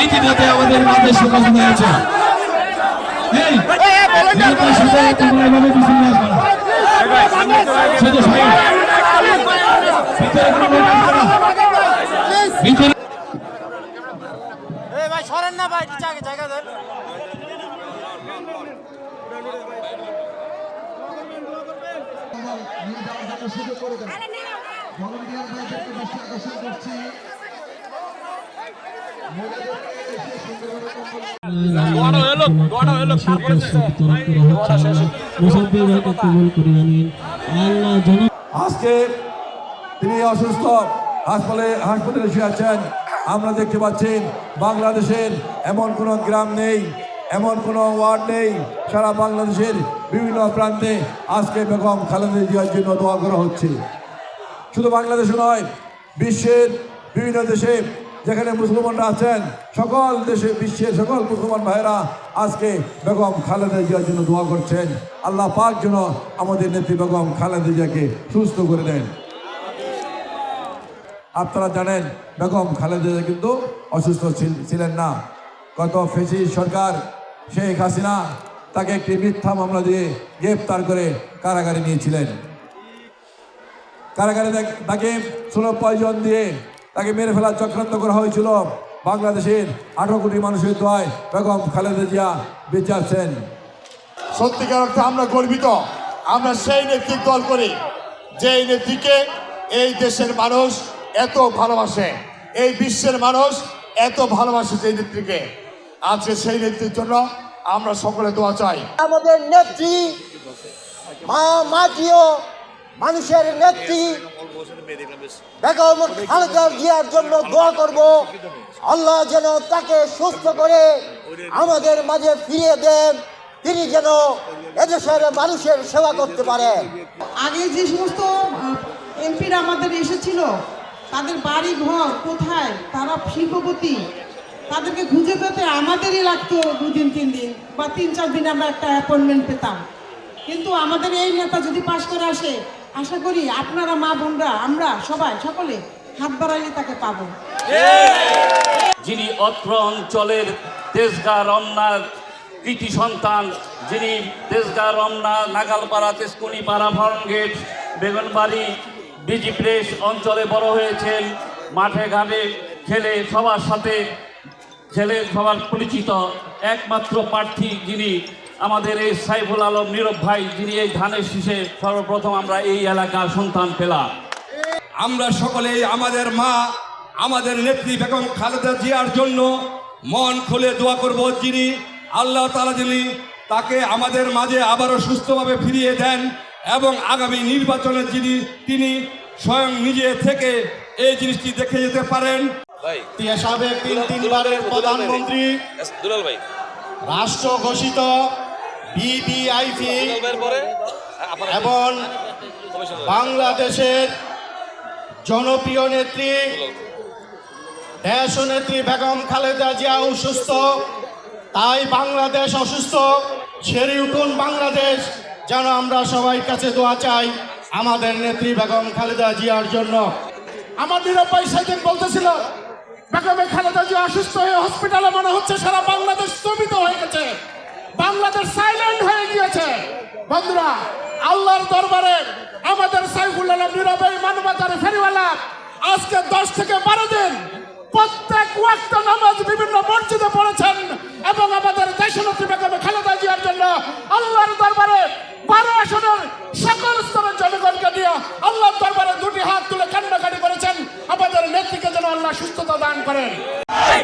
ইতিমধ্যে আমাদের মাঝে সুযোগ হয়েছে। এই জনতার সাথে তোমরা এভাবে মিছিল নিয়ে আসবে না। শুধু সাইড ভিতরে কোনো লোক আসবে না। ভিতরে ভাই সরেন না ভাই, জায়গা দেন। আজকে তিনি অসুস্থ হাসপাতালে শুয়ে আছেন। আমরা দেখতে পাচ্ছি বাংলাদেশের এমন কোনো গ্রাম নেই, এমন কোনো ওয়ার্ড নেই, সারা বাংলাদেশের বিভিন্ন প্রান্তে আজকে বেগম খালেদা জিয়ার জন্য দোয়া করা হচ্ছে। শুধু বাংলাদেশে নয়, বিশ্বের বিভিন্ন দেশে যেখানে মুসলমানরা আছেন, সকল দেশে বিশ্বের সকল মুসলমান ভাইয়েরা আজকে বেগম খালেদা জিয়ার জন্য দোয়া করছেন। আল্লাহ পাক যেন আমাদের নেত্রী বেগম খালেদা জিয়াকে সুস্থ করে দেন। আপনারা জানেন বেগম খালেদা জিয়া কিন্তু অসুস্থ ছিলেন না। গত ফ্যাসিস্ট সরকার শেখ হাসিনা তাকে একটি মিথ্যা মামলা দিয়ে গ্রেফতার করে কারাগারে নিয়েছিলেন। কারাগারে তাকে স্লো পয়জন দিয়ে তাকে মেরে ফেলার চক্রান্ত করা হয়েছিল। বাংলাদেশের 18 কোটি মানুষের দোয়ায় বেগম খালেদা জিয়া বেঁচে আছেন। সত্যিকার অর্থে আমরা গর্বিত। আমরা সেই নেতৃত্ব দল করি যেই নেত্রীকে এই দেশের মানুষ এত ভালোবাসে, এই বিশ্বের মানুষ এত ভালোবাসে সেই নেত্রীকে। আজকে সেই নেত্রীর জন্য আমরা সকলে দোয়া চাই। আমাদের নেত্রী মাটিও মানুষের নেত্রী বেগম খালেদা জিয়ার জন্য দোয়া করব। আল্লাহ যেন তাকে সুস্থ করে আমাদের মাঝে ফিরিয়ে দেন, তিনি যেন এদেশের মানুষের সেবা করতে পারেন। আগে যে সমস্ত এমপিরা আমাদের এসেছিল, তাদের বাড়ি ঘর কোথায়, তারা শিল্পপতি, তাদেরকে খুঁজে পেতে আমাদেরই লাগতো 2 দিন 3 দিন বা 3-4 দিন আমরা একটা অ্যাপয়েন্টমেন্ট পেতাম। কিন্তু আমাদের এই নেতা যদি পাশ করে আসে, আশা করি আপনারা মা বোনরা আমরা সবাই সকলে হাত বাড়াইলে তাকে পাবো। যিনি অত্র অঞ্চলের তেজগাঁ রমনার কৃতি সন্তান, যিনি তেজগাঁ রমনা নাগালপাড়া তেজকুনিপাড়া ফার্মগেট বেগুনবাড়ি ডিজি প্রেস অঞ্চলে বড় হয়েছেন। মাঠে ঘাটে খেলে সবার সাথে সবার পরিচিত একমাত্র প্রার্থী যিনি আমাদের এই সাইফুল আলম নীরব ভাই, যিনি এই ধানের শীষে সর্বপ্রথম আমরা এই এলাকার সন্তান পেলাম। আমরা সকলেই আমাদের মা, আমাদের নেত্রী বেগম খালেদা জিয়ার জন্য মন খুলে দোয়া করব, যিনি আল্লাহ তাআলা যিনি তাকে আমাদের মাঝে আবারও সুস্থভাবে ফিরিয়ে দেন এবং আগামী নির্বাচনে তিনি স্বয়ং নিজে থেকে এই জিনিসটি দেখে যেতে পারেন। সাবেক 3 প্রধানমন্ত্রী, রাষ্ট্র ঘোষিত বিবিআইপি এবং বাংলাদেশের জনপ্রিয় নেত্রী দেশনেত্রী বেগম খালেদা জিয়া অসুস্থ, তাই বাংলাদেশ অসুস্থ, সেরে উঠুন বাংলাদেশ। যেন আমরা সবাই কাছে দোয়া চাই আমাদের নেত্রী বেগম খালেদা জিয়ার জন্য। আমার নিরপাই সেদিন বলতেছিল বেগম খালেদা জিয়া অসুস্থ হয়ে হসপিটালে মনে হচ্ছে সারা বাংলাদেশ স্তম্ভিত হয়ে গেছে, বাংলাদেশ সাইলেন্ট হয়ে গিয়েছে। বন্ধুরা, আল্লাহর দরবারে আমাদের সাইফুল আলম নীরব মানবতার ফেরিওয়ালা আজকে 10 থেকে 12 দিন প্রত্যেক ওয়াক্ত নামাজ বিভিন্ন মসজিদে পড়েছেন এবং আমাদের দেশনেত্রী বেগম খালেদা জিয়ার জন্য আল্লাহর দরবারে 12 আসনের সকল স্তরের জনগণকে দিয়ে আল্লাহর দরবারে 2টি হাত তুলে কান্নাকাটি করেছেন। আমাদের নেত্রীকে যেন আল্লাহ সুস্থতা দান করেন। এই